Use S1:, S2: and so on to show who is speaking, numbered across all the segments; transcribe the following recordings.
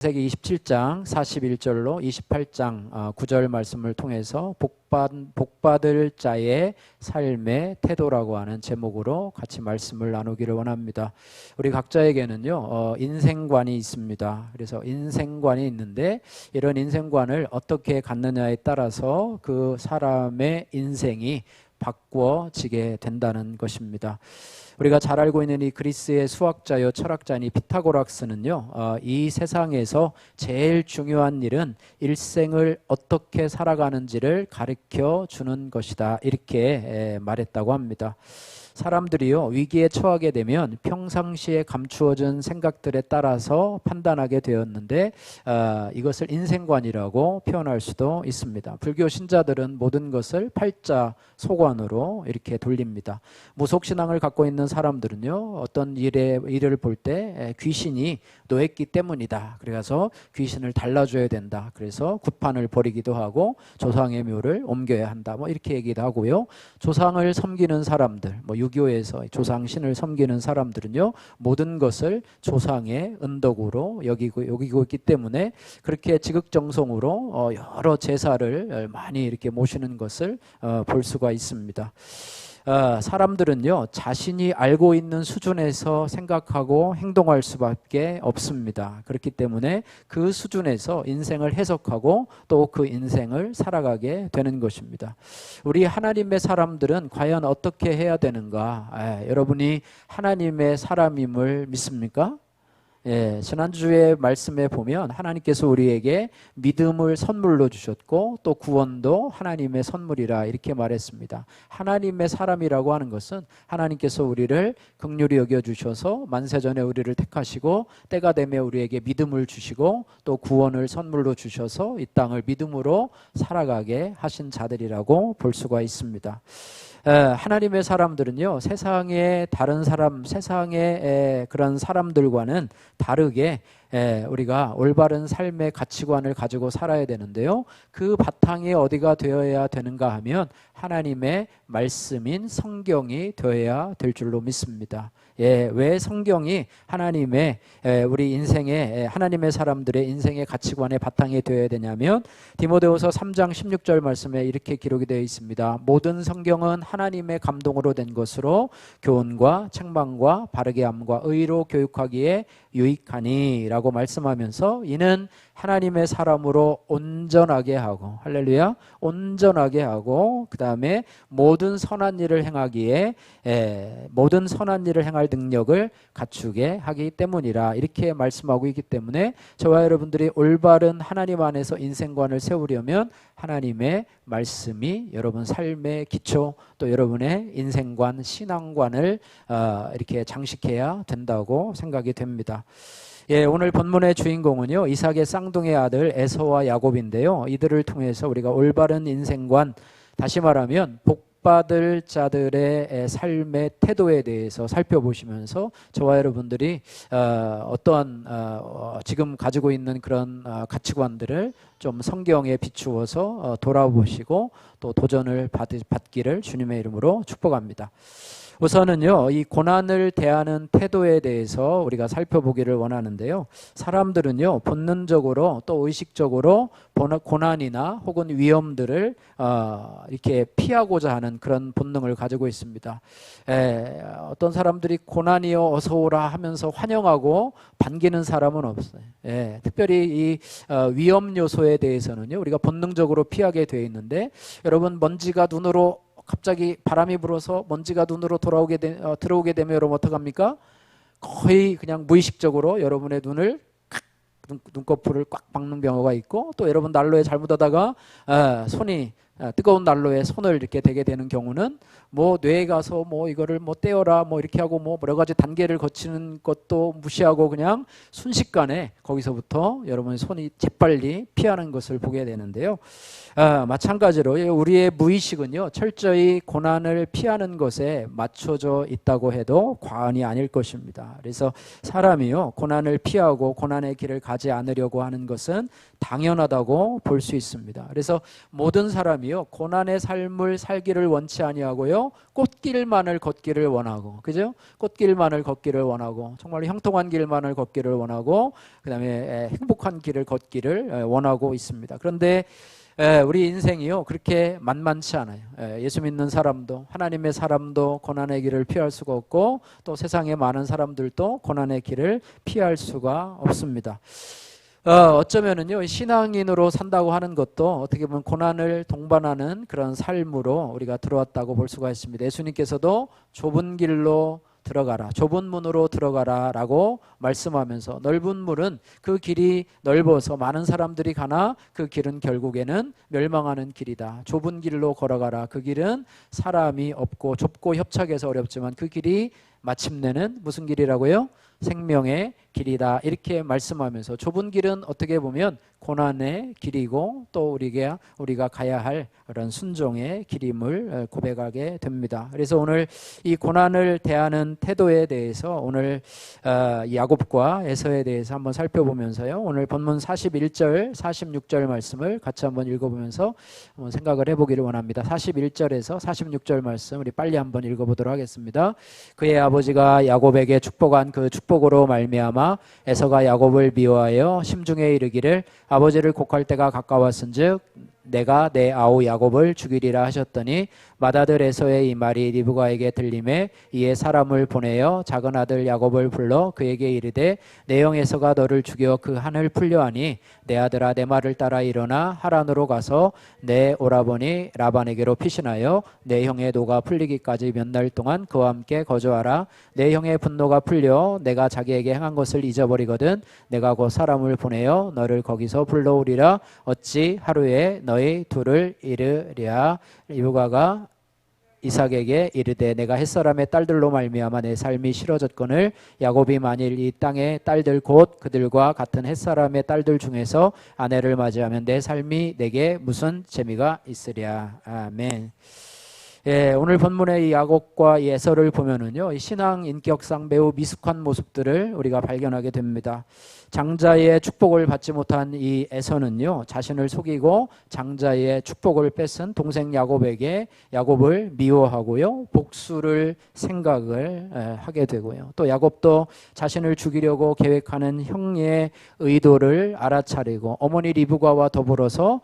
S1: 창세기 27장 41절로 28장 9절 말씀을 통해서 복받을 자의 삶의 태도라고 하는 제목으로 같이 말씀을 나누기를 원합니다. 우리 각자에게는요 인생관이 있습니다. 그래서 인생관이 있는데 이런 인생관을 어떻게 갖느냐에 따라서 그 사람의 인생이 바꾸어지게 된다는 것입니다. 우리가 잘 알고 있는 이 그리스의 수학자요 철학자인 이 피타고라스는요 이 세상에서 제일 중요한 일은 일생을 어떻게 살아가는지를 가르쳐 주는 것이다, 이렇게 말했다고 합니다. 사람들이요 위기에 처하게 되면 평상시에 감추어진 생각들에 따라서 판단하게 되었는데 이것을 인생관이라고 표현할 수도 있습니다. 불교 신자들은 모든 것을 팔자 소관으로 이렇게 돌립니다. 무속신앙을 갖고 있는 사람들은요 어떤 일을 볼 때 귀신이 노했기 때문이다, 그래서 귀신을 달라줘야 된다, 그래서 굿판을 버리기도 하고 조상의 묘를 옮겨야 한다, 뭐 이렇게 얘기도 하고요. 조상을 섬기는 사람들, 유교에서 조상신을 섬기는 사람들은요 모든 것을 조상의 은덕으로 여기고 있기 때문에 그렇게 지극정성으로 여러 제사를 많이 이렇게 모시는 것을 볼 수가 있습니다. 사람들은요 자신이 알고 있는 수준에서 생각하고 행동할 수밖에 없습니다. 그렇기 때문에 그 수준에서 인생을 해석하고 또 그 인생을 살아가게 되는 것입니다. 우리 하나님의 사람들은 과연 어떻게 해야 되는가? 여러분이 하나님의 사람임을 믿습니까? 지난주에 말씀에 보면 하나님께서 우리에게 믿음을 선물로 주셨고 또 구원도 하나님의 선물이라 이렇게 말했습니다. 하나님의 사람이라고 하는 것은 하나님께서 우리를 긍휼히 여겨주셔서 만세전에 우리를 택하시고 때가 되면 우리에게 믿음을 주시고 또 구원을 선물로 주셔서 이 땅을 믿음으로 살아가게 하신 자들이라고 볼 수가 있습니다. 하나님의 사람들은요 세상의 다른 사람, 세상의 그런 사람들과는 다르게 우리가 올바른 삶의 가치관을 가지고 살아야 되는데요 그 바탕이 어디가 되어야 되는가 하면 하나님의 말씀인 성경이 되어야 될 줄로 믿습니다. 왜 성경이 하나님의 우리 인생의 하나님의 사람들의 인생의 가치관의 바탕이 되어야 되냐면 디모데후서 3장 16절 말씀에 이렇게 기록이 되어 있습니다. 모든 성경은 하나님의 감동으로 된 것으로 교훈과 책망과 바르게 함과 의로 교육하기에 유익하니 라고 말씀하면서 이는 하나님의 사람으로 온전하게 하고, 할렐루야, 온전하게 하고 그 다음에 모든 선한 일을 행하기에 모든 선한 일을 행할 능력을 갖추게 하기 때문이라 이렇게 말씀하고 있기 때문에 저와 여러분들이 올바른 하나님 안에서 인생관을 세우려면 하나님의 말씀이 여러분 삶의 기초 또 여러분의 인생관, 신앙관을 이렇게 장식해야 된다고 생각이 됩니다. 오늘 본문의 주인공은요 이삭의 쌍둥이 아들 에서와 야곱인데요 이들을 통해서 우리가 올바른 인생관, 다시 말하면 복받을 자들의 삶의 태도에 대해서 살펴보시면서 저와 여러분들이 어떠한 지금 가지고 있는 그런 가치관들을 좀 성경에 비추어서 돌아보시고 또 도전을 받기를 주님의 이름으로 축복합니다. 우선은요 이 고난을 대하는 태도에 대해서 우리가 살펴보기를 원하는데요 사람들은요 본능적으로 또 의식적으로 고난이나 혹은 위험들을 이렇게 피하고자 하는 그런 본능을 가지고 있습니다. 어떤 사람들이 고난이여 어서 오라 하면서 환영하고 반기는 사람은 없어요. 특별히 이 위험 요소에 대해서는요 우리가 본능적으로 피하게 되어 있는데 여러분 먼지가 눈으로 갑자기 바람이 불어서 먼지가 눈으로 들어오게 되면 여러분 어떡합니까? 거의 그냥 무의식적으로 여러분의 눈꺼풀을 꽉 박는 경우가 있고 또 여러분 난로에 잘못 하다가 손이 뜨거운 난로에 손을 이렇게 대게 되는 경우는 뭐 뇌에 가서 뭐 이거를 뭐 떼어라 뭐 이렇게 하고 뭐 여러 가지 단계를 거치는 것도 무시하고 그냥 순식간에 거기서부터 여러분의 손이 재빨리 피하는 것을 보게 되는데요. 마찬가지로 우리의 무의식은요 철저히 고난을 피하는 것에 맞춰져 있다고 해도 과언이 아닐 것입니다. 그래서 사람이요 고난을 피하고 고난의 길을 가지 않으려고 하는 것은 당연하다고 볼 수 있습니다. 그래서 모든 사람이 사람이요 고난의 삶을 살기를 원치 아니하고요 꽃길만을 걷기를 원하고, 그죠? 꽃길만을 걷기를 원하고, 정말 형통한 길만을 걷기를 원하고, 그다음에 행복한 길을 걷기를 원하고 있습니다. 그런데 우리 인생이요 그렇게 만만치 않아요. 예수 믿는 사람도 하나님의 사람도 고난의 길을 피할 수가 없고, 또 세상의 많은 사람들도 고난의 길을 피할 수가 없습니다. 어쩌면은요 신앙인으로 산다고 하는 것도 어떻게 보면 고난을 동반하는 그런 삶으로 우리가 들어왔다고 볼 수가 있습니다. 예수님께서도 좁은 길로 들어가라, 좁은 문으로 들어가라 라고 말씀하면서, 넓은 문은 그 길이 넓어서 많은 사람들이 가나 그 길은 결국에는 멸망하는 길이다. 좁은 길로 걸어가라. 그 길은 사람이 없고 좁고 협착해서 어렵지만 그 길이 마침내는 무슨 길이라고요? 생명의 길이다. 이렇게 말씀하면서 좁은 길은 어떻게 보면 고난의 길이고, 또 우리가 가야 할 그런 순종의 길임을 고백하게 됩니다. 그래서 오늘 이 고난을 대하는 태도에 대해서 오늘 야곱과 에서에 대해서 한번 살펴보면서요, 오늘 본문 41절 46절 말씀을 같이 한번 읽어보면서 한번 생각을 해보기를 원합니다. 41절에서 46절 말씀 우리 빨리 한번 읽어보도록 하겠습니다. 그의 아버지가 야곱에게 축복한 그 축복으로 말미암아 에서가 야곱을 미워하여 심중에 이르기를 아버지를 곡할 때가 가까웠은즉 내가 내 아우 야곱을 죽이리라 하셨더니 맏아들 에서의 이 말이 리브가에게 들림에 이에 사람을 보내어 작은 아들 야곱을 불러 그에게 이르되 내 형 에서가 너를 죽여 그 한을 풀려하니 내 아들아 내 말을 따라 일어나 하란으로 가서 내 오라버니 라반에게로 피신하여 내 형의 노가 풀리기까지 몇 날 동안 그와 함께 거주하라. 내 형의 분노가 풀려 내가 자기에게 행한 것을 잊어버리거든 내가 곧 사람을 보내어 너를 거기서 불러오리라. 어찌 하루에 너희 둘을 잃으랴. 리브가가 이삭에게 이르되 내가 햇사람의 딸들로 말미암아 내 삶이 싫어졌거늘 야곱이 만일 이 땅의 딸들 곧 그들과 같은 햇사람의 딸들 중에서 아내를 맞이하면 내 삶이 내게 무슨 재미가 있으랴. 아멘. 오늘 본문의 이 야곱과 이 에서를 보면은요, 이 신앙 인격상 매우 미숙한 모습들을 우리가 발견하게 됩니다. 장자의 축복을 받지 못한 이 에서는요, 자신을 속이고 장자의 축복을 뺏은 동생 야곱에게 야곱을 미워하고요, 복수를 생각을 하게 되고요. 또 야곱도 자신을 죽이려고 계획하는 형의 의도를 알아차리고 어머니 리브가와 더불어서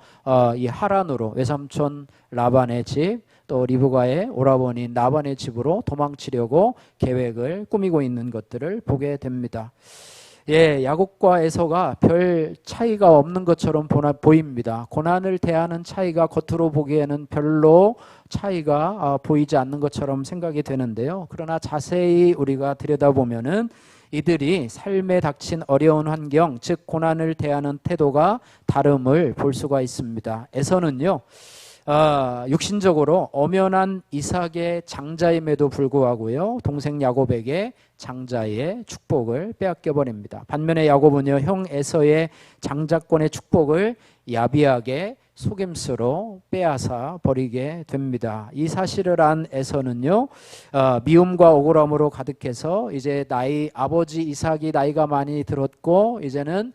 S1: 이 하란으로 외삼촌 라반의 집, 또 리브가의 오라버니 라반의 집으로 도망치려고 계획을 꾸미고 있는 것들을 보게 됩니다. 야곱과 에서가 별 차이가 없는 것처럼 보입니다. 고난을 대하는 차이가 겉으로 보기에는 별로 차이가 보이지 않는 것처럼 생각이 되는데요. 그러나 자세히 우리가 들여다보면은 이들이 삶에 닥친 어려운 환경, 즉 고난을 대하는 태도가 다름을 볼 수가 있습니다. 에서는요, 육신적으로 엄연한 이삭의 장자임에도 불구하고요, 동생 야곱에게 장자의 축복을 빼앗겨 버립니다. 반면에 야곱은요, 형 에서의 장자권의 축복을 야비하게 속임수로 빼앗아 버리게 됩니다. 이 사실을 안 에서는요, 미움과 억울함으로 가득해서 이제 아버지 이삭이 나이가 많이 들었고 이제는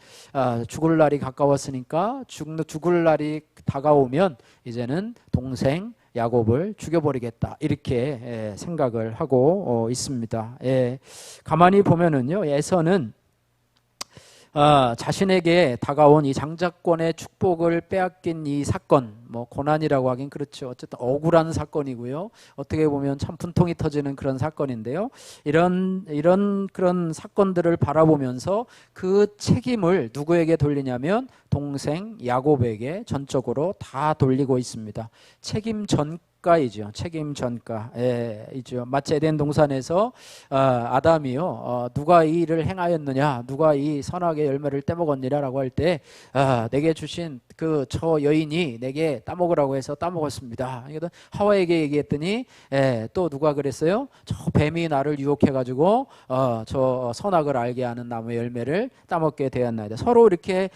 S1: 죽을 날이 가까웠으니까 죽을 날이 다가오면 이제는 동생 야곱을 죽여버리겠다, 이렇게 생각을 하고 있습니다. 가만히 보면은요, 에서는 자신에게 다가온 이 장자권의 축복을 빼앗긴 이 사건, 고난이라고 하긴 그렇죠. 어쨌든 억울한 사건이고요. 어떻게 보면 참 분통이 터지는 그런 사건인데요. 이런 그런 사건들을 바라보면서 그 책임을 누구에게 돌리냐면 동생 야곱에게 전적으로 다 돌리고 있습니다. 책임 전가이죠. 책임 전가. 이죠. 마치 에덴 동산에서 아담이요, 누가 이 일을 행하였느냐, 누가 이 선악의 열매를 떼먹었느냐라고 할 때 내게 주신 저 여인이 내게 따먹으라고 해서 따먹었습니다. 하와에게 얘기했더니 또 누가 그랬어요? 저 뱀이 나를 유혹해가지고 저 선악을 알게 하는 나무의 열매를 따먹게 되었나이다. 서로 이렇게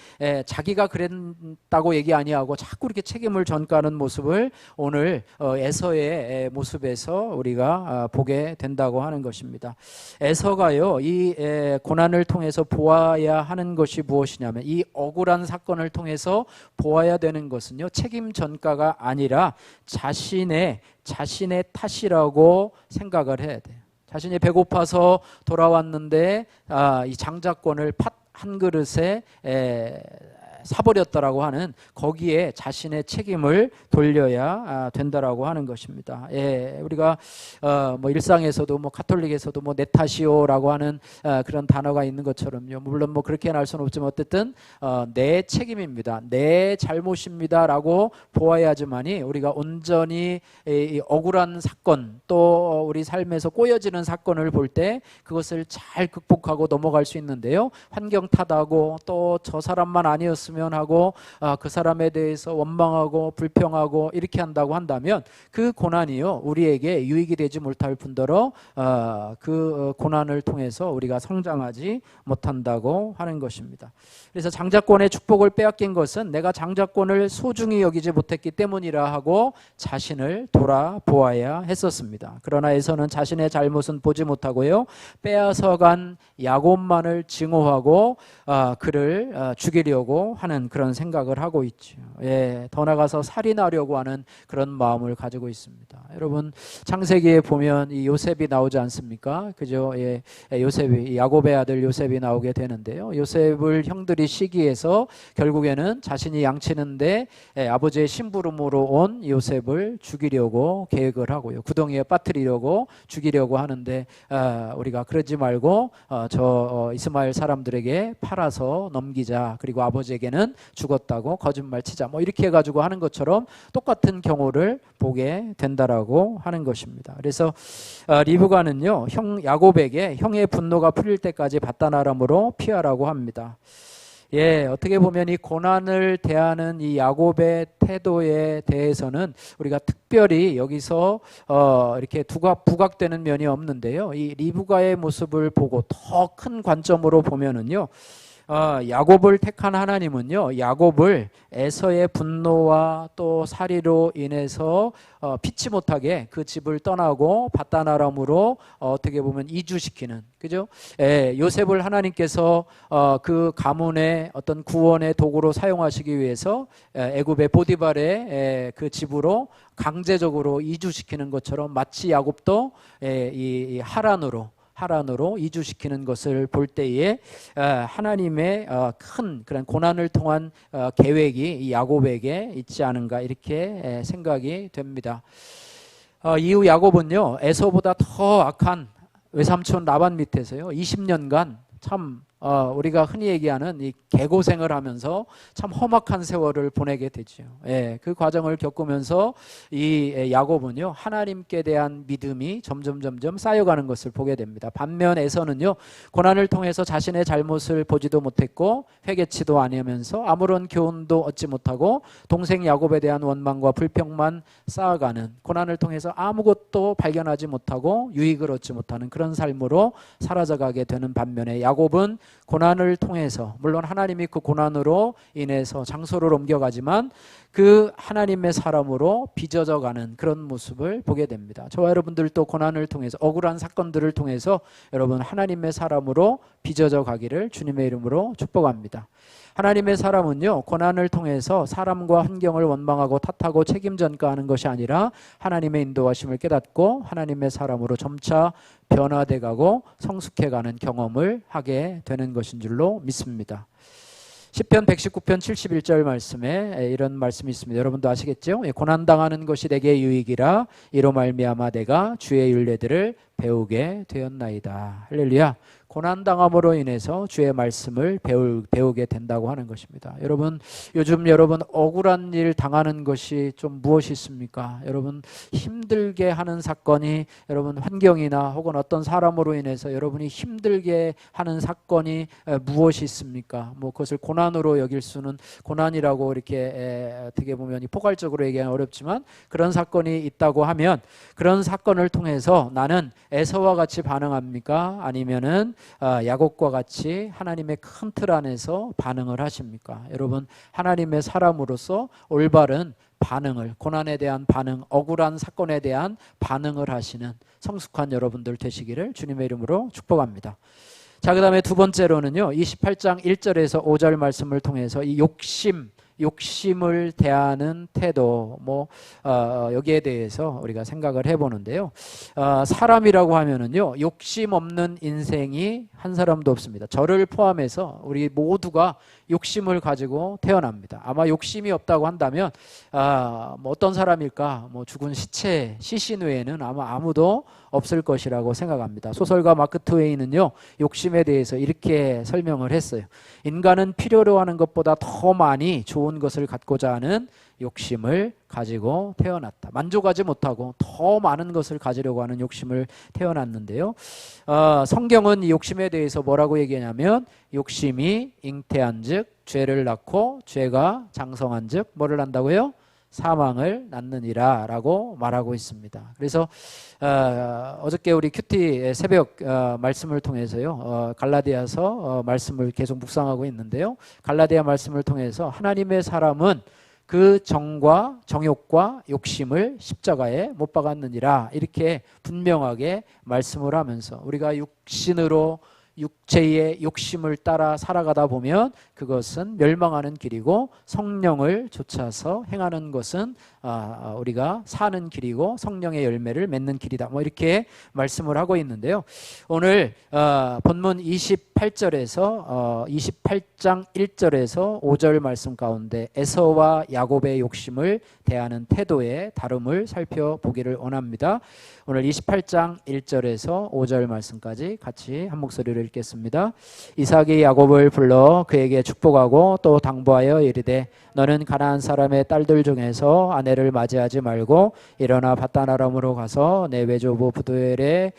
S1: 자기가 그랬다고 얘기 아니하고 자꾸 이렇게 책임을 전가하는 모습을 오늘 에서의 모습에서 우리가 보게 된다고 하는 것입니다. 에서가요, 이 고난을 통해서 보아야 하는 것이 무엇이냐면, 이 억울한 사건을 통해서 보아야 되는 것은요, 책임 전가가 아니라 자신의 탓이라고 생각을 해야 돼요. 자신이 배고파서 돌아왔는데 이 장자권을 팥 한 그릇에 사버렸다라고 하는, 거기에 자신의 책임을 돌려야 된다라고 하는 것입니다. 우리가 뭐 일상에서도 뭐 카톨릭에서도 뭐 내 탓이요라고 하는 그런 단어가 있는 것처럼요. 물론 뭐 그렇게 할 수는 없지만 어쨌든 내 책임입니다. 내 잘못입니다라고 보아야지만이 우리가 온전히 이 억울한 사건, 또 우리 삶에서 꼬여지는 사건을 볼 때 그것을 잘 극복하고 넘어갈 수 있는데요. 환경 탓하고 또 저 사람만 아니었으면 하고 그 사람에 대해서 원망하고 불평하고 이렇게 한다고 한다면 그 고난이요, 우리에게 유익이 되지 못할 뿐더러 그 고난을 통해서 우리가 성장하지 못한다고 하는 것입니다. 그래서 장자권의 축복을 빼앗긴 것은 내가 장자권을 소중히 여기지 못했기 때문이라 하고 자신을 돌아보아야 했었습니다. 그러나 에서는 자신의 잘못은 보지 못하고요, 빼앗아간 야곱만을 증오하고 그를 죽이려고 하는 그런 생각을 하고 있죠. 더 나가서 살인하려고 하는 그런 마음을 가지고 있습니다. 여러분, 창세기에 보면 이 요셉이 나오지 않습니까? 그죠? 요셉이, 야곱의 아들 요셉이 나오게 되는데요. 요셉을 형들이 시기해서 결국에는 자신이 양치는데 아버지의 심부름으로 온 요셉을 죽이려고 계획을 하고요. 구덩이에 빠뜨리려고 죽이려고 하는데 우리가 그러지 말고 저 이스마엘 사람들에게 팔아서 넘기자. 그리고 아버지에게는 죽었다고 거짓말 치자. 뭐 이렇게 해가지고 하는 것처럼 똑같은 경우를 보게 된다라고 하는 것입니다. 그래서 리브가는요, 형 야곱에게 형의 분노가 풀릴 때까지 받다나람으로 피하라고 합니다. 어떻게 보면 이 고난을 대하는 이 야곱의 태도에 대해서는 우리가 특별히 여기서 이렇게 부각되는 면이 없는데요. 이 리브가의 모습을 보고 더 큰 관점으로 보면은요, 야곱을 택한 하나님은요, 야곱을 에서의 분노와 또 살이로 인해서 피치 못하게 그 집을 떠나고 밧단아람으로 어떻게 보면 이주시키는, 그죠? 요셉을 하나님께서 그 가문의 어떤 구원의 도구로 사용하시기 위해서 애굽의 보디발의 그 집으로 강제적으로 이주시키는 것처럼 마치 야곱도 이 하란으로 이주시키는 것을 볼 때에 하나님의 큰 그런 고난을 통한 계획이 이 야곱에게 있지 않은가, 이렇게 생각이 됩니다. 이후 야곱은요, 에서보다 더 악한 외삼촌 라반 밑에서요 20년간 참 우리가 흔히 얘기하는 이 개고생을 하면서 참 험악한 세월을 보내게 되죠. 그 과정을 겪으면서 이 야곱은요, 하나님께 대한 믿음이 점점 쌓여가는 것을 보게 됩니다. 반면 에서는요, 고난을 통해서 자신의 잘못을 보지도 못했고 회개치도 않으면서 아무런 교훈도 얻지 못하고 동생 야곱에 대한 원망과 불평만 쌓아가는, 고난을 통해서 아무것도 발견하지 못하고 유익을 얻지 못하는 그런 삶으로 사라져가게 되는 반면에 야곱은 고난을 통해서, 물론 하나님이 그 고난으로 인해서 장소를 옮겨가지만 그 하나님의 사람으로 빚어져가는 그런 모습을 보게 됩니다. 저와 여러분들도 고난을 통해서, 억울한 사건들을 통해서 여러분 하나님의 사람으로 빚어져 가기를 주님의 이름으로 축복합니다. 하나님의 사람은요, 고난을 통해서 사람과 환경을 원망하고 탓하고 책임 전가하는 것이 아니라 하나님의 인도하심을 깨닫고 하나님의 사람으로 점차 변화돼 가고 성숙해가는 경험을 하게 되는 것인 줄로 믿습니다. 시편 119편 71절 말씀에 이런 말씀이 있습니다. 여러분도 아시겠죠? 고난당하는 것이 내게 유익이라 이로 말미암아 내가 주의 율례들을 배우게 되었나이다. 할렐루야. 고난당함으로 인해서 주의 말씀을 배우게 된다고 하는 것입니다. 여러분, 요즘 여러분 억울한 일 당하는 것이 좀 무엇이 있습니까? 여러분 힘들게 하는 사건이, 여러분 환경이나 혹은 어떤 사람으로 인해서 여러분이 힘들게 하는 사건이 무엇이 있습니까? 뭐 그것을 고난으로 여길 수는, 고난이라고 이렇게 어떻게 보면 포괄적으로 얘기하기 어렵지만 그런 사건이 있다고 하면, 그런 사건을 통해서 나는 에서와 같이 반응합니까? 아니면은 야곱과 같이 하나님의 큰 틀 안에서 반응을 하십니까? 여러분, 하나님의 사람으로서 올바른 반응을, 고난에 대한 반응, 억울한 사건에 대한 반응을 하시는 성숙한 여러분들 되시기를 주님의 이름으로 축복합니다. 자, 그 다음에 두 번째로는요, 28장 1절에서 5절 말씀을 통해서 이 욕심을 대하는 태도, 여기에 대해서 우리가 생각을 해보는데요. 사람이라고 하면은요, 욕심 없는 인생이 한 사람도 없습니다. 저를 포함해서 우리 모두가 욕심을 가지고 태어납니다. 아마 욕심이 없다고 한다면, 어떤 사람일까? 죽은 시신 외에는 아마 아무도 없을 것이라고 생각합니다. 소설가 마크 트웨이는요, 욕심에 대해서 이렇게 설명을 했어요. 인간은 필요로 하는 것보다 더 많이 좋은 것을 갖고자 하는 욕심을 가지고 태어났다. 만족하지 못하고 더 많은 것을 가지려고 하는 욕심을 태어났는데요. 성경은 이 욕심에 대해서 뭐라고 얘기하냐면, 욕심이 잉태한 즉 죄를 낳고 죄가 장성한 즉 뭐를 낳는다고요? 사망을 낳느니라 라고 말하고 있습니다. 그래서 어저께 우리 큐티 새벽 말씀을 통해서요, 갈라디아서 말씀을 계속 묵상하고 있는데요, 갈라디아 말씀을 통해서 하나님의 사람은 그 정과 정욕과 욕심을 십자가에 못 박았느니라 이렇게 분명하게 말씀을 하면서, 우리가 육신으로 육체의 욕심을 따라 살아가다 보면 그것은 멸망하는 길이고, 성령을 쫓아서 행하는 것은 우리가 사는 길이고 성령의 열매를 맺는 길이다, 이렇게 말씀을 하고 있는데요. 오늘 본문 28장 1절에서 5절 말씀 가운데 에서와 야곱의 욕심을 대하는 태도의 다름을 살펴보기를 원합니다. 오늘 28장 1절에서 5절 말씀까지 같이 한 목소리로 읽겠습니다. 이삭이 야곱을 불러 그에게 축복하고 또 당부하여 이르되, 너는 가나안 사람의 딸들 중에서 아내를 맞이하지 말고 일어나 밧단 아람으로 가서 내 외조부 부두엘의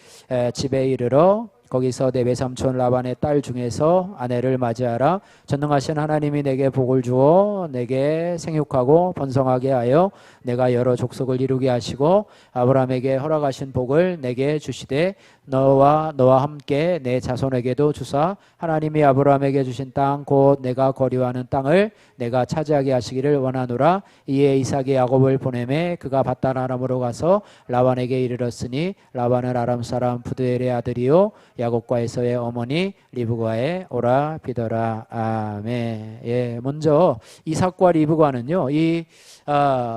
S1: 집에 이르러 거기서 내 외삼촌 라반의 딸 중에서 아내를 맞이하라. 전능하신 하나님이 내게 복을 주어 내게 생육하고 번성하게 하여 내가 여러 족속을 이루게 하시고 아브라함에게 허락하신 복을 내게 주시되 너와 함께 내 자손에게도 주사 하나님이 아브라함에게 주신 땅 곧 내가 거류하는 땅을 내가 차지하게 하시기를 원하노라. 이에 이삭이 야곱을 보내매 그가 밧단 아람으로 가서 라반에게 이르렀으니 라반은 아람 사람 부두엘의 아들이요 야곱과 에서의 어머니 리브가의 오라비더라. 아멘. 예, 먼저 이삭과 리브가는요, 이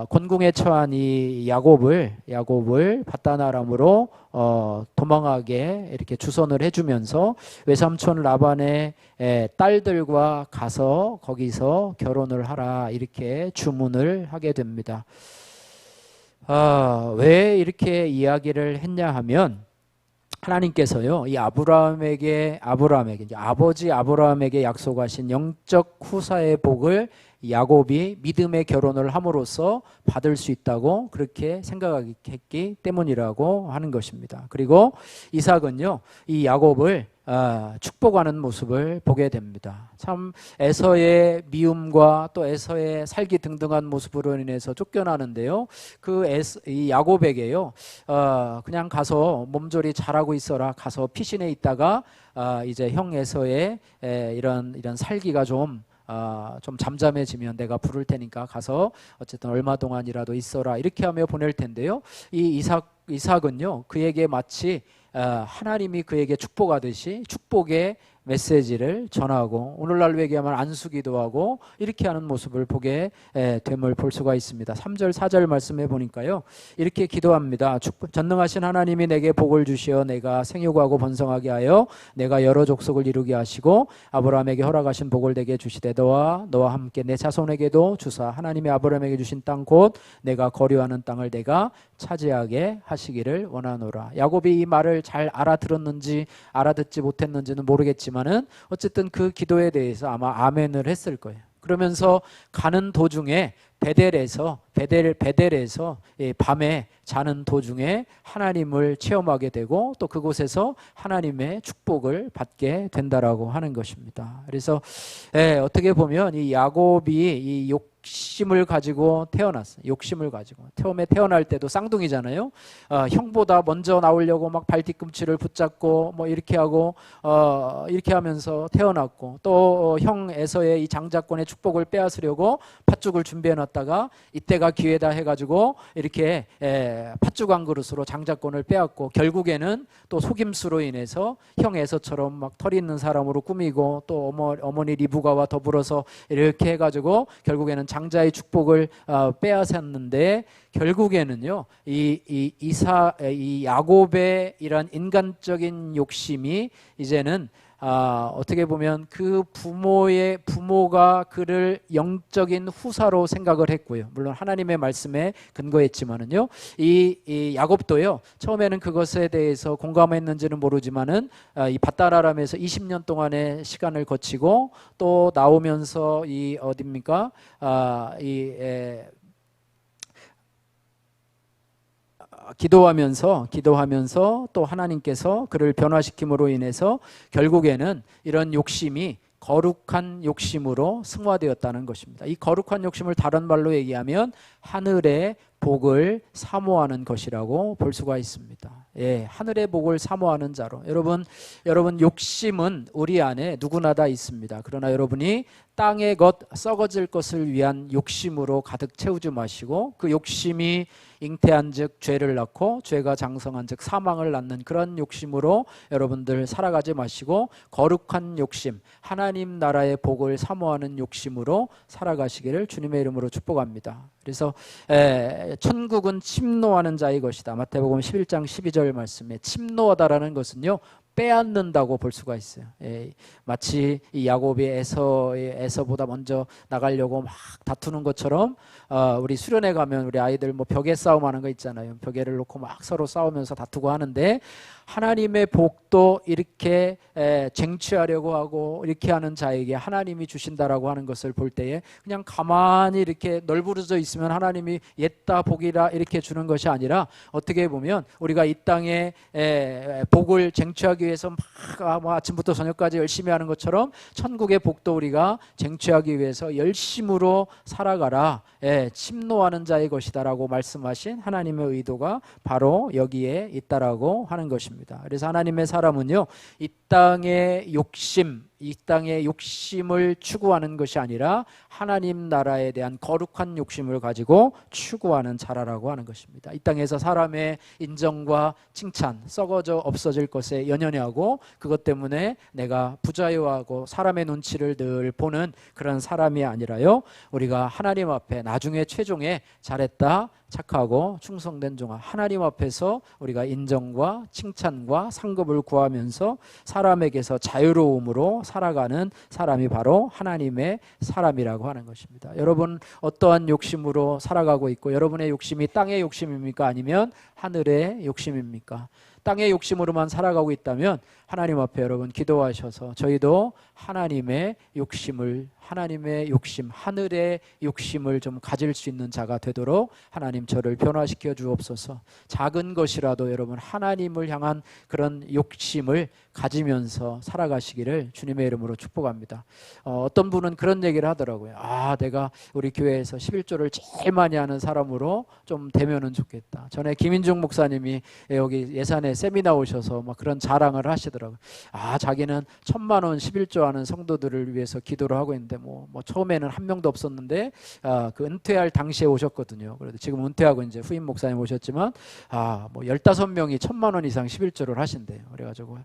S1: 곤궁에 처한 이 야곱을 밧단 아람으로 도망하게 이렇게 주선을 해주면서 외삼촌 라반의 딸들과 가서 거기서 결혼을 하라 이렇게 주문을 하게 됩니다. 왜 이렇게 이야기를 했냐 하면, 하나님께서요, 이 아브라함에게 이제 아버지 아브라함에게 약속하신 영적 후사의 복을 야곱이 믿음의 결혼을 함으로써 받을 수 있다고 그렇게 생각했기 때문이라고 하는 것입니다. 그리고 이삭은요, 이 야곱을 축복하는 모습을 보게 됩니다. 참 에서의 미움과 또 에서의 살기 등등한 모습으로 인해서 쫓겨나는데요, 이 야곱에게요, 그냥 가서 몸조리 잘하고 있어라, 가서 피신해 있다가 이제 형 에서의 이런 살기가 좀 잠잠해지면 내가 부를 테니까 가서 어쨌든 얼마 동안이라도 있어라 이렇게 하며 보낼 텐데요, 이 이삭은요, 그에게 마치 하나님이 그에게 축복하듯이 축복의 메시지를 전하고, 오늘날로 얘기하면 안수기도 하고 이렇게 하는 모습을 보게 됨을 볼 수가 있습니다. 3절 4절 말씀해 보니까요, 이렇게 기도합니다. 전능하신 하나님이 내게 복을 주시어 내가 생육하고 번성하게 하여 내가 여러 족속을 이루게 하시고 아브라함에게 허락하신 복을 내게 주시되 너와 함께 내 자손에게도 주사 하나님이 아브라함에게 주신 땅 곧 내가 거류하는 땅을 내가 차지하게 하시기를 원하노라. 야곱이 이 말을 잘 알아들었는지 알아듣지 못했는지는 모르겠지만은 어쨌든 그 기도에 대해서 아마 아멘을 했을 거예요. 그러면서 가는 도중에 베델에서 밤에 자는 도중에 하나님을 체험하게 되고 또 그곳에서 하나님의 축복을 받게 된다라고 하는 것입니다. 그래서 어떻게 보면 이 야곱이 이 욕심을 가지고 태어났어요. 욕심을 가지고 처음에 태어날 때도 쌍둥이잖아요. 형보다 먼저 나오려고 막 발뒤꿈치를 붙잡고 뭐 이렇게 하고 이렇게 하면서 태어났고 또 형 에서의 이 장자권의 축복을 빼앗으려고 팥죽을 준비해놨다가 이때가 기회다 해가지고 이렇게 팥죽 한 그릇으로 장자권을 빼앗고 결국에는 또 속임수로 인해서 형 에서처럼 막 털 있는 사람으로 꾸미고 또 어머니 리브가와 더불어서 이렇게 해가지고 결국에는 장자의 축복을 빼앗았는데 결국에는요 이 야곱의 이런 인간적인 욕심이 이제는 어떻게 보면 그 부모가 그를 영적인 후사로 생각을 했고요. 물론 하나님의 말씀에 근거했지만은요. 이 야곱도요. 처음에는 그것에 대해서 공감했는지는 모르지만은 이 밧다라람에서 20년 동안의 시간을 거치고 또 나오면서 이 어딥니까? 기도하면서 또 하나님께서 그를 변화시킴으로 인해서 결국에는 이런 욕심이 거룩한 욕심으로 승화되었다는 것입니다. 이 거룩한 욕심을 다른 말로 얘기하면 하늘의 복을 사모하는 것이라고 볼 수가 있습니다. 하늘의 복을 사모하는 자로. 여러분 욕심은 우리 안에 누구나 다 있습니다. 그러나 여러분이 땅의 것, 썩어질 것을 위한 욕심으로 가득 채우지 마시고 그 욕심이 잉태한즉 죄를 낳고 죄가 장성한즉 사망을 낳는 그런 욕심으로 여러분들 살아가지 마시고 거룩한 욕심, 하나님 나라의 복을 사모하는 욕심으로 살아가시기를 주님의 이름으로 축복합니다. 그래서 천국은 침노하는 자의 것이다. 마태복음 11장 12절 말씀에 침노하다라는 것은요 빼앗는다고 볼 수가 있어요. 마치 이 야곱이 에서보다 먼저 나가려고 막 다투는 것처럼 우리 수련회 가면 우리 아이들 뭐 벽에 싸움하는 거 있잖아요. 벽에를 놓고 막 서로 싸우면서 다투고 하는데 하나님의 복도 이렇게 쟁취하려고 하고 이렇게 하는 자에게 하나님이 주신다라고 하는 것을 볼 때에 그냥 가만히 이렇게 널브러져 있으면 하나님이 옛다 복이라 이렇게 주는 것이 아니라 어떻게 보면 우리가 이 땅에 복을 쟁취하기 위해서 막 아침부터 저녁까지 열심히 하는 것처럼 천국의 복도 우리가 쟁취하기 위해서 열심으로 살아가라. 침노하는 자의 것이다라고 말씀하신 하나님의 의도가 바로 여기에 있다라고 하는 것입니다. 그래서 하나님의 사람은요 이 땅의 욕심을 추구하는 것이 아니라 하나님 나라에 대한 거룩한 욕심을 가지고 추구하는 자라라고 하는 것입니다. 이 땅에서 사람의 인정과 칭찬, 썩어져 없어질 것에 연연해하고 그것 때문에 내가 부자유하고 사람의 눈치를 늘 보는 그런 사람이 아니라요 우리가 하나님 앞에 나중에 최종에 잘했다 착하고 충성된 종아 하나님 앞에서 우리가 인정과 칭찬과 상급을 구하면서 사람에게서 자유로움으로 살아가는 사람이 바로 하나님의 사람이라고 하는 것입니다. 여러분 어떠한 욕심으로 살아가고 있고 여러분의 욕심이 땅의 욕심입니까? 아니면 하늘의 욕심입니까? 땅의 욕심으로만 살아가고 있다면 하나님 앞에 여러분 기도하셔서 저희도 하나님의 욕심, 하늘의 욕심을 좀 가질 수 있는 자가 되도록 하나님 저를 변화시켜 주옵소서. 작은 것이라도 여러분 하나님을 향한 그런 욕심을 가지면서 살아가시기를 주님의 이름으로 축복합니다. 어떤 분은 그런 얘기를 하더라고요. 내가 우리 교회에서 11조를 제일 많이 하는 사람으로 좀 되면은 좋겠다. 전에 김인중 목사님이 여기 예산에 세미나 오셔서 막 그런 자랑을 하시더라고요. 자기는 1,000만 원 11조 하는 성도들을 위해서 기도를 하고 있는데 뭐 처음에는 한 명도 없었는데 그 은퇴할 당시에 오셨거든요. 그래도 지금 은퇴하고 이제 후임 목사님 오셨지만 뭐 15명이 1,000만 원 이상 11조를 하신대요. 그래가지고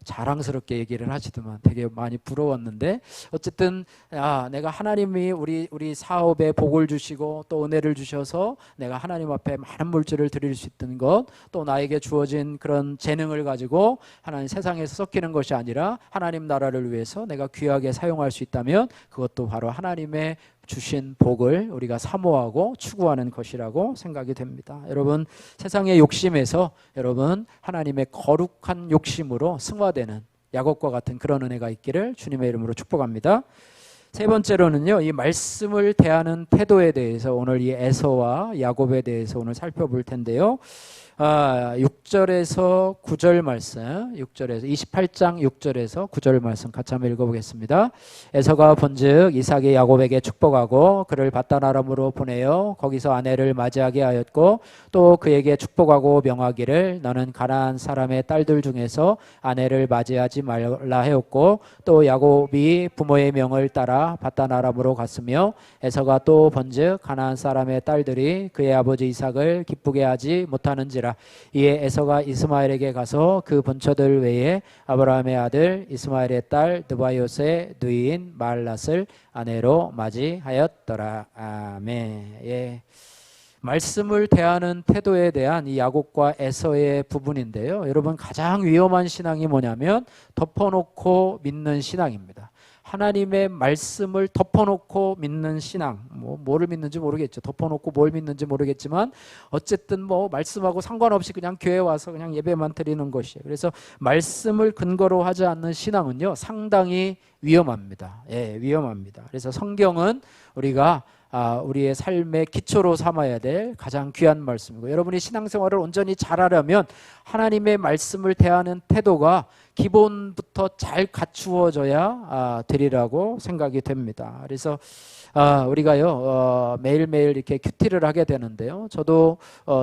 S1: 자랑스럽게 얘기를 하시더만 되게 많이 부러웠는데 어쨌든 내가 하나님이 우리 사업에 복을 주시고 또 은혜를 주셔서 내가 하나님 앞에 많은 물질을 드릴 수 있는 것 또 나에게 주어진 그런 재능을 가지고 하나님 세상에서 섞이는 것이 아니라 하나님 나라를 위해서 내가 귀하게 사용할 수 있다면 그것도 바로 하나님의 주신 복을 우리가 사모하고 추구하는 것이라고 생각이 됩니다. 여러분 세상의 욕심에서 여러분 하나님의 거룩한 욕심으로 승화되는 야곱과 같은 그런 은혜가 있기를 주님의 이름으로 축복합니다. 세 번째로는요, 이 말씀을 대하는 태도에 대해서 오늘 이 에서와 야곱에 대해서 오늘 살펴볼 텐데요. 6절에서 9절 말씀, 6절에서 28장 6절에서 9절 말씀 같이 한번 읽어보겠습니다. 에서가 본즉 이삭이 야곱에게 축복하고 그를 밧단아람으로 보내어 거기서 아내를 맞이하게 하였고 또 그에게 축복하고 명하기를 너는 가나안 사람의 딸들 중에서 아내를 맞이하지 말라 하였고 또 야곱이 부모의 명을 따라 밧단아람으로 갔으며 에서가 또 본즉 가나안 사람의 딸들이 그의 아버지 이삭을 기쁘게 하지 못하는지라. 이에 에서가 이스마엘에게 가서 그 본처들 외에 아브라함의 아들 이스마엘의 딸 느바요스의 누이인 말랏을 아내로 맞이하였더라. 아멘. 예. 말씀을 대하는 태도에 대한 이 야곱과 에서의 부분인데요. 여러분, 가장 위험한 신앙이 뭐냐면 덮어놓고 믿는 신앙입니다. 하나님의 말씀을 덮어놓고 믿는 신앙, 뭐를 믿는지 모르겠죠. 덮어놓고 뭘 믿는지 모르겠지만 어쨌든 말씀하고 상관없이 그냥 교회 와서 그냥 예배만 드리는 것이에요. 그래서 말씀을 근거로 하지 않는 신앙은요, 상당히 위험합니다. 예, 위험합니다. 그래서 성경은 우리가 우리의 삶의 기초로 삼아야 될 가장 귀한 말씀이고, 여러분이 신앙생활을 온전히 잘하려면 하나님의 말씀을 대하는 태도가 기본부터 잘 갖추어져야 되리라고 생각이 됩니다. 그래서 우리가요 매일매일 이렇게 큐티를 하게 되는데요. 저도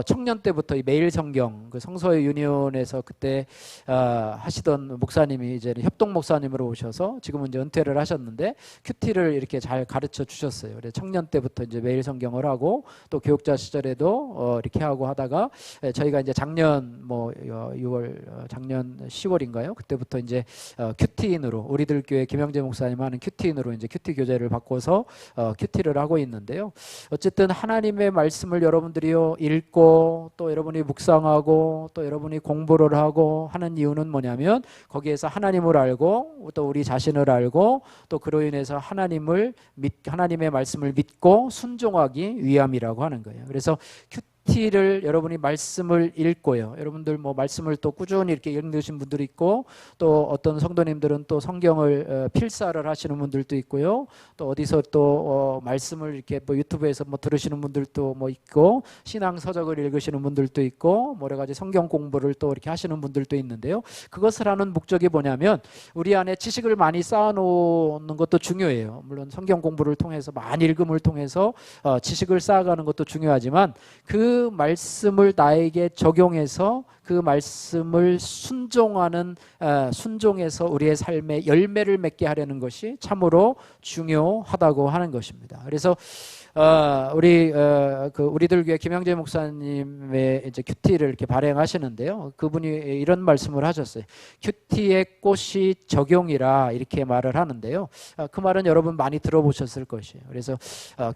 S1: 청년 때부터 이 매일 성경 그 성서의 유니온에서 그때 하시던 목사님이 이제 협동 목사님으로 오셔서 지금은 이제 은퇴를 하셨는데 큐티를 이렇게 잘 가르쳐 주셨어요. 그래서 청년 때부터 이제 매일 성경을 하고 또 교육자 시절에도 이렇게 하고 하다가 저희가 이제 작년 6월 작년 10월인가요? 그때부터 이제 큐티인으로 우리들 교회 김영재 목사님 하는 큐티인으로 이제 큐티 교재를 바꿔서 큐티를 하고 있는데요. 어쨌든 하나님의 말씀을 여러분들이요 읽고 또 여러분이 묵상하고 또 여러분이 공부를 하고 하는 이유는 뭐냐면 거기에서 하나님을 알고 또 우리 자신을 알고 또 그로 인해서 하나님의 말씀을 믿고 순종하기 위함이라고 하는 거예요. 그래서 큐티를 여러분이 말씀을 읽고요. 여러분들 말씀을 또 꾸준히 이렇게 읽으신 분들이 있고 또 어떤 성도님들은 또 성경을 필사를 하시는 분들도 있고요. 또 어디서 또 말씀을 이렇게 유튜브에서 들으시는 분들도 있고 신앙 서적을 읽으시는 분들도 있고 여러 가지 성경 공부를 또 이렇게 하시는 분들도 있는데요. 그것을 하는 목적이 뭐냐면 우리 안에 지식을 많이 쌓아놓는 것도 중요해요. 물론 성경 공부를 통해서 많이 읽음을 통해서 지식을 쌓아가는 것도 중요하지만 그 말씀을 나에게 적용해서 그 말씀을 순종해서 우리의 삶에 열매를 맺게 하려는 것이 참으로 중요하다고 하는 것입니다. 그래서 우리들 교회 김영재 목사님의 이제 큐티를 이렇게 발행하시는데요. 그분이 이런 말씀을 하셨어요. 큐티의 꽃이 적용이라 이렇게 말을 하는데요. 그 말은 여러분 많이 들어보셨을 것이에요. 그래서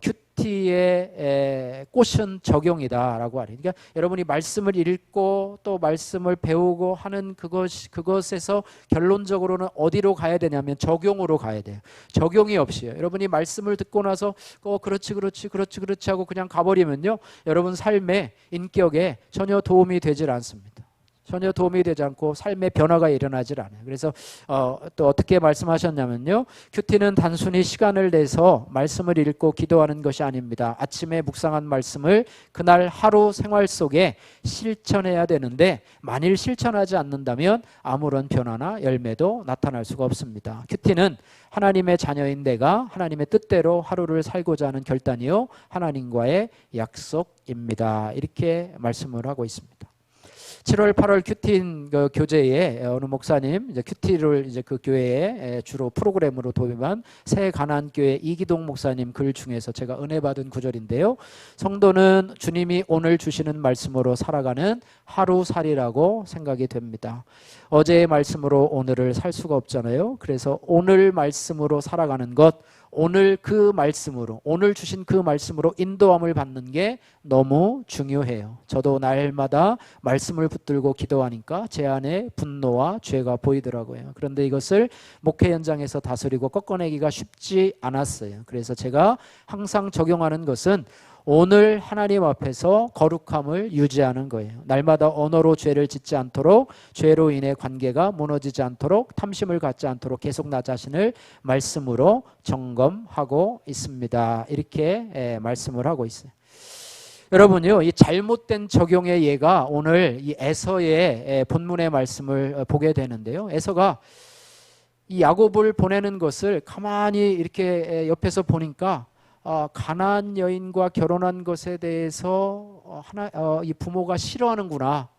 S1: 큐티의 꽃은 적용이다라고 하니, 그러니까 여러분이 말씀을 읽고 또 말씀을 배우고 하는 그것에서 결론적으로는 어디로 가야 되냐면 적용으로 가야 돼요. 적용이 없이요. 여러분이 말씀을 듣고 나서 그렇지 하고 그냥 가버리면요, 여러분 삶의 인격에 전혀 도움이 되질 않습니다. 전혀 도움이 되지 않고 삶의 변화가 일어나질 않아요. 그래서 또 어떻게 말씀하셨냐면요, 큐티는 단순히 시간을 내서 말씀을 읽고 기도하는 것이 아닙니다. 아침에 묵상한 말씀을 그날 하루 생활 속에 실천해야 되는데 만일 실천하지 않는다면 아무런 변화나 열매도 나타날 수가 없습니다. 큐티는 하나님의 자녀인 내가 하나님의 뜻대로 하루를 살고자 하는 결단이요 하나님과의 약속입니다. 이렇게 말씀을 하고 있습니다. 7월, 8월 큐티인 그 교재에 어느 목사님 이제 큐티를 이제 그 교회에 주로 프로그램으로 도입한 새 가나안교회 이기동 목사님 글 중에서 제가 은혜 받은 구절인데요. 성도는 주님이 오늘 주시는 말씀으로 살아가는 하루살이라고 생각이 됩니다. 어제의 말씀으로 오늘을 살 수가 없잖아요. 그래서 오늘 말씀으로 살아가는 것, 오늘 그 말씀으로, 오늘 주신 그 말씀으로 인도함을 받는 게 너무 중요해요. 저도 날마다 말씀을 붙들고 기도하니까 제 안에 분노와 죄가 보이더라고요. 그런데 이것을 목회 현장에서 다스리고 꺾어내기가 쉽지 않았어요. 그래서 제가 항상 적용하는 것은 오늘 하나님 앞에서 거룩함을 유지하는 거예요. 날마다 언어로 죄를 짓지 않도록, 죄로 인해 관계가 무너지지 않도록, 탐심을 갖지 않도록 계속 나 자신을 말씀으로 점검하고 있습니다. 이렇게 말씀을 하고 있어요. 여러분요, 이 잘못된 적용의 예가 오늘 이 에서의 본문의 말씀을 보게 되는데요. 에서가 이 야곱을 보내는 것을 가만히 이렇게 옆에서 보니까 가나안 여인과 결혼한 것에 대해서 이 부모가 싫어하는구나.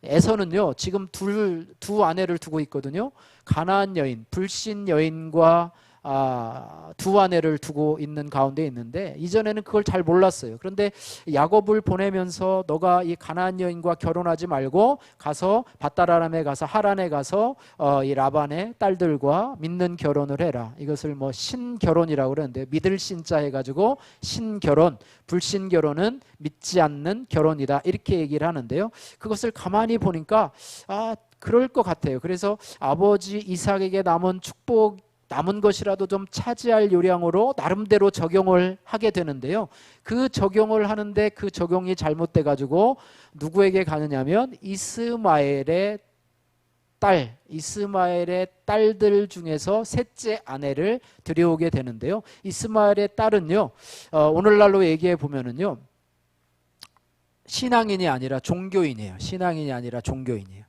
S1: 에서는요, 지금 두 아내를 두고 있거든요. 가나안 여인, 불신 여인과 두 아내를 두고 있는 가운데 있는데 이전에는 그걸 잘 몰랐어요. 그런데 야곱을 보내면서 너가 이 가나안 여인과 결혼하지 말고 가서 밧다라람에 가서 하란에 가서 이 라반의 딸들과 믿는 결혼을 해라. 이것을 뭐 신결혼이라고 그러는데 믿을 신자 해가지고 신결혼, 불신결혼은 믿지 않는 결혼이다. 이렇게 얘기를 하는데요. 그것을 가만히 보니까 그럴 것 같아요. 그래서 아버지 이삭에게 남은 것이라도 좀 차지할 요량으로 나름대로 적용을 하게 되는데요. 그 적용을 하는데 그 적용이 잘못돼 가지고 누구에게 가느냐면 이스마엘의 딸들 중에서 셋째 아내를 들여오게 되는데요. 이스마엘의 딸은요, 오늘날로 얘기해 보면은요, 신앙인이 아니라 종교인이에요. 신앙인이 아니라 종교인이에요.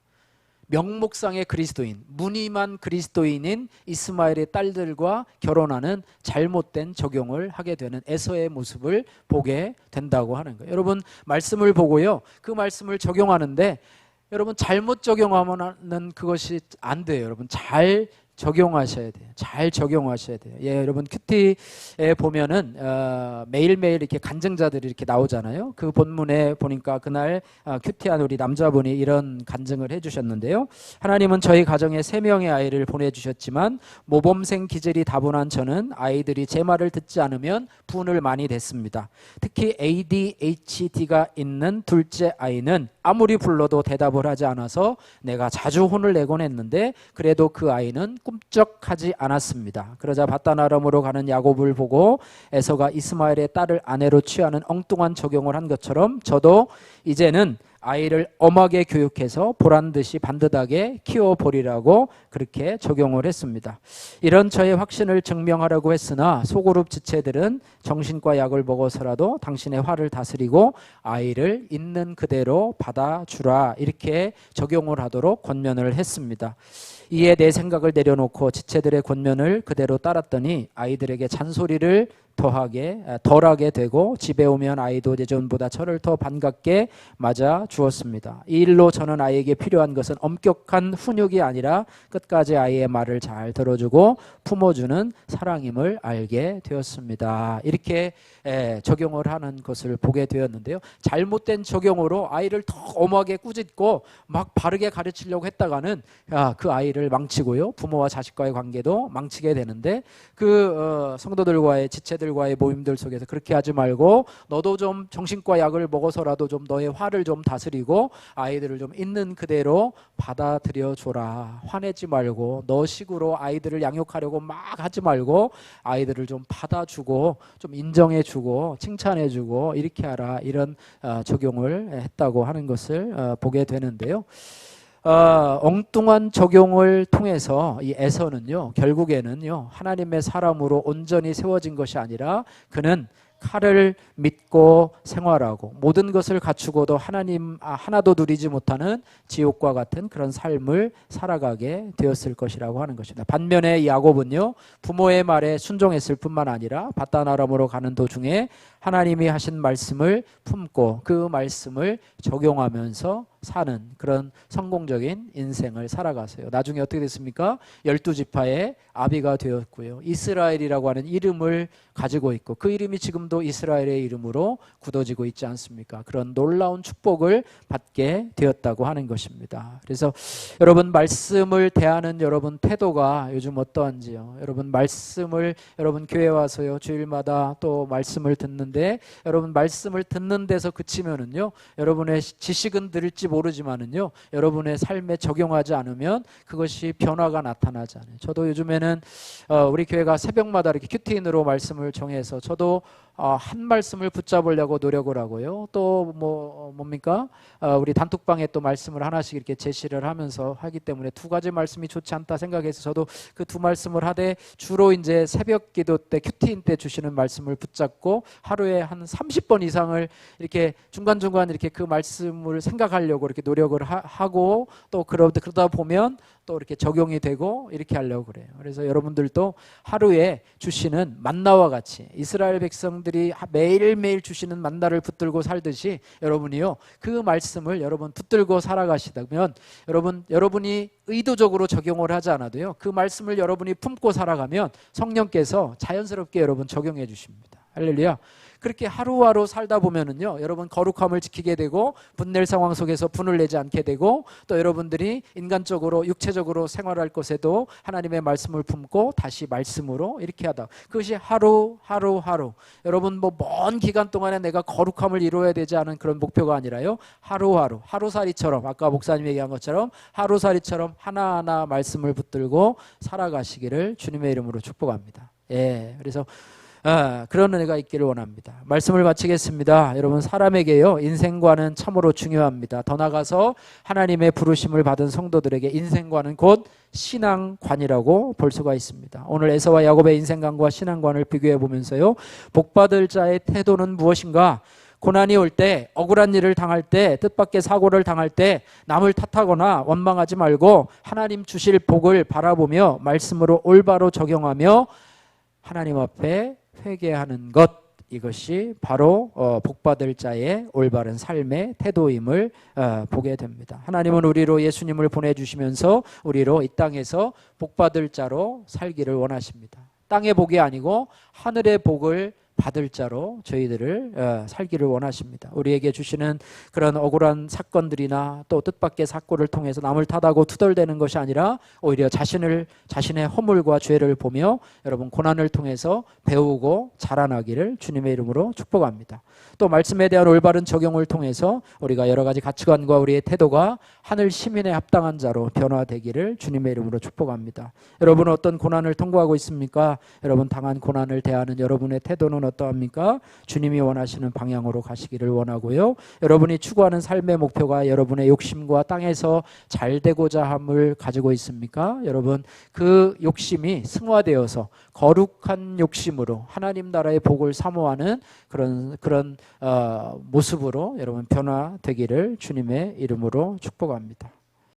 S1: 명목상의 그리스도인, 무늬만 그리스도인인 이스마엘의 딸들과 결혼하는 잘못된 적용을 하게 되는 에서의 모습을 보게 된다고 하는 거예요. 여러분, 말씀을 보고요, 그 말씀을 적용하는데 여러분 잘못 적용하면 그것이 안 돼요. 여러분 잘 적용하셔야 돼요. 잘 적용하셔야 돼요. 예, 여러분 큐티에 보면은 매일매일 이렇게 간증자들이 이렇게 나오잖아요. 그 본문에 보니까 그날 큐티한 우리 남자분이 이런 간증을 해주셨는데요. 하나님은 저희 가정에 3명의 아이를 보내주셨지만 모범생 기질이 다분한 저는 아이들이 제 말을 듣지 않으면 분을 많이 냈습니다. 특히 ADHD가 있는 둘째 아이는 아무리 불러도 대답을 하지 않아서 내가 자주 혼을 내곤 했는데 그래도 그 아이는 꿈쩍하지 않았습니다. 그러자 밧다나람으로 가는 야곱을 보고 에서가 이스마엘의 딸을 아내로 취하는 엉뚱한 적용을 한 것처럼 저도 이제는 아이를 엄하게 교육해서 보란듯이 반듯하게 키워버리라고 그렇게 적용을 했습니다. 이런 저의 확신을 증명하려고 했으나 소그룹 지체들은 정신과 약을 먹어서라도 당신의 화를 다스리고 아이를 있는 그대로 받아주라 이렇게 적용을 하도록 권면을 했습니다. 이에 내 생각을 내려놓고 지체들의 권면을 그대로 따랐더니 아이들에게 잔소리를 덜하게 되고 집에 오면 아이도 예전보다 저를 더 반갑게 맞아 주었습니다. 이 일로 저는 아이에게 필요한 것은 엄격한 훈육이 아니라 끝까지 아이의 말을 잘 들어주고 품어주는 사랑임을 알게 되었습니다. 이렇게 적용을 하는 것을 보게 되었는데요. 잘못된 적용으로 아이를 더 엄하게 꾸짖고 막 바르게 가르치려고 했다가는 그 아이를 망치고요. 부모와 자식과의 관계도 망치게 되는데 그 성도들과의 지체들과의 모임들 속에서 그렇게 하지 말고 너도 좀 정신과 약을 먹어서라도 좀 너의 화를 좀 다스리고 아이들을 좀 있는 그대로 받아들여 줘라. 화내지 말고 너 식으로 아이들을 양육하려고 막 하지 말고 아이들을 좀 받아주고 좀 인정해주고 칭찬해주고 이렇게 하라. 이런 적용을 했다고 하는 것을 보게 되는데요. 엉뚱한 적용을 통해서 이 에서는요, 결국에는요, 하나님의 사람으로 온전히 세워진 것이 아니라 그는 칼을 믿고 생활하고 모든 것을 갖추고도 하나님 하나도 누리지 못하는 지옥과 같은 그런 삶을 살아가게 되었을 것이라고 하는 것입니다. 반면에 야곱은요, 부모의 말에 순종했을 뿐만 아니라 밧다나람으로 가는 도중에 하나님이 하신 말씀을 품고 그 말씀을 적용하면서 사는 그런 성공적인 인생을 살아가세요. 나중에 어떻게 됐습니까? 12지파의 아비가 되었고요. 이스라엘이라고 하는 이름을 가지고 있고 그 이름이 지금도 이스라엘의 이름으로 굳어지고 있지 않습니까? 그런 놀라운 축복을 받게 되었다고 하는 것입니다. 그래서 여러분 말씀을 대하는 여러분 태도가 요즘 어떠한지요? 여러분 말씀을 여러분 교회 와서요 주일마다 또 말씀을 듣는데 여러분 말씀을 듣는 데서 그치면은요 여러분의 지식은 들을지 모르지만은요 여러분의 삶에 적용하지 않으면 그것이 변화가 나타나지 않아요. 저도 요즘에는 우리 교회가 새벽마다 이렇게 큐티인으로 말씀을 정해서 저도 한 말씀을 붙잡으려고 노력을 하고요. 또 뭡니까? 우리 단톡방에 또 말씀을 하나씩 이렇게 제시를 하면서 하기 때문에 두 가지 말씀이 좋지 않다 생각해서 저도 그 두 말씀을 하되 주로 이제 새벽 기도 때 큐티인 때 주시는 말씀을 붙잡고 하루에 한 30번 이상을 이렇게 중간중간 이렇게 그 말씀을 생각하려고 이렇게 노력을 하고 또 그러다 보면 또 이렇게 적용이 되고 이렇게 하려고 그래요. 그래서 여러분들도 하루에 주시는 만나와 같이 이스라엘 백성들이 매일매일 주시는 만나를 붙들고 살듯이 여러분이요 그 말씀을 여러분 붙들고 살아가시다면 여러분이 의도적으로 적용을 하지 않아도요 그 말씀을 여러분이 품고 살아가면 성령께서 자연스럽게 여러분 적용해 주십니다. 할렐루야. 그렇게 하루하루 살다 보면은요 여러분 거룩함을 지키게 되고 분낼 상황 속에서 분을 내지 않게 되고 또 여러분들이 인간적으로 육체적으로 생활할 것에도 하나님의 말씀을 품고 다시 말씀으로 이렇게 하다. 그것이 하루 여러분 먼 기간 동안에 내가 거룩함을 이루어야 되지 않은 그런 목표가 아니라요 하루살이처럼 아까 목사님이 얘기한 것처럼 하루살이처럼 하나하나 말씀을 붙들고 살아가시기를 주님의 이름으로 축복합니다. 그래서 그런 은혜가 있기를 원합니다. 말씀을 마치겠습니다. 여러분 사람에게요 인생관은 참으로 중요합니다. 더 나아가서 하나님의 부르심을 받은 성도들에게 인생관은 곧 신앙관이라고 볼 수가 있습니다. 오늘 에서와 야곱의 인생관과 신앙관을 비교해 보면서요 복받을 자의 태도는 무엇인가? 고난이 올 때, 억울한 일을 당할 때, 뜻밖의 사고를 당할 때 남을 탓하거나 원망하지 말고 하나님 주실 복을 바라보며 말씀으로 올바로 적용하며 하나님 앞에 회개하는 것, 이것이 바로 복받을 자의 올바른 삶의 태도임을 보게 됩니다. 하나님은 우리로 예수님을 보내주시면서 우리로 이 땅에서 복받을 자로 살기를 원하십니다. 땅의 복이 아니고 하늘의 복을 받을 자로 저희들을 살기를 원하십니다. 우리에게 주시는 그런 억울한 사건들이나 또 뜻밖의 사고를 통해서 남을 탓하고 투덜대는 것이 아니라 오히려 자신의 허물과 죄를 보며 여러분 고난을 통해서 배우고 자라나기를 주님의 이름으로 축복합니다. 또 말씀에 대한 올바른 적용을 통해서 우리가 여러 가지 가치관과 우리의 태도가 하늘 시민에 합당한 자로 변화되기를 주님의 이름으로 축복합니다. 여러분은 어떤 고난을 통과하고 있습니까? 여러분 당한 고난을 대하는 여러분의 태도는 어떠합니까? 주님이 원하시는 방향으로 가시기를 원하고요. 여러분이 추구하는 삶의 목표가 여러분의 욕심과 땅에서 잘 되고자 함을 가지고 있습니까? 여러분 그 욕심이 승화되어서 거룩한 욕심으로 하나님 나라의 복을 사모하는 그런 모습으로 여러분 변화되기를 주님의 이름으로 축복합니다.